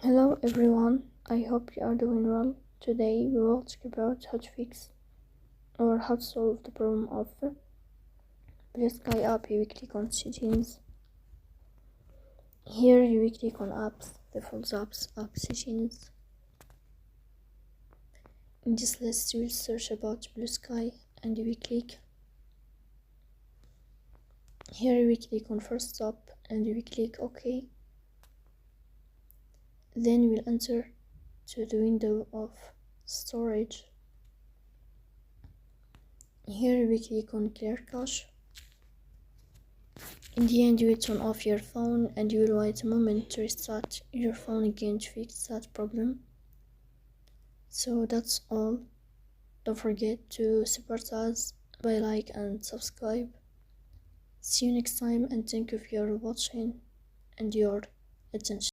Hello everyone, I hope you are doing well. Today we will talk about how to fix or how to solve the problem of Bluesky app. You click on settings. Here you will click on apps, default apps, app settings. In this list you will search about Bluesky and you will click. Here you will click on first stop and you will click OK. Then you will enter to the window of storage. Here you will click on clear cache. In the end you will turn off your phone and you will wait a moment to restart your phone again to fix that problem. So that's all. Don't forget to support us by like and subscribe. See you next time and thank you for your watching and your attention.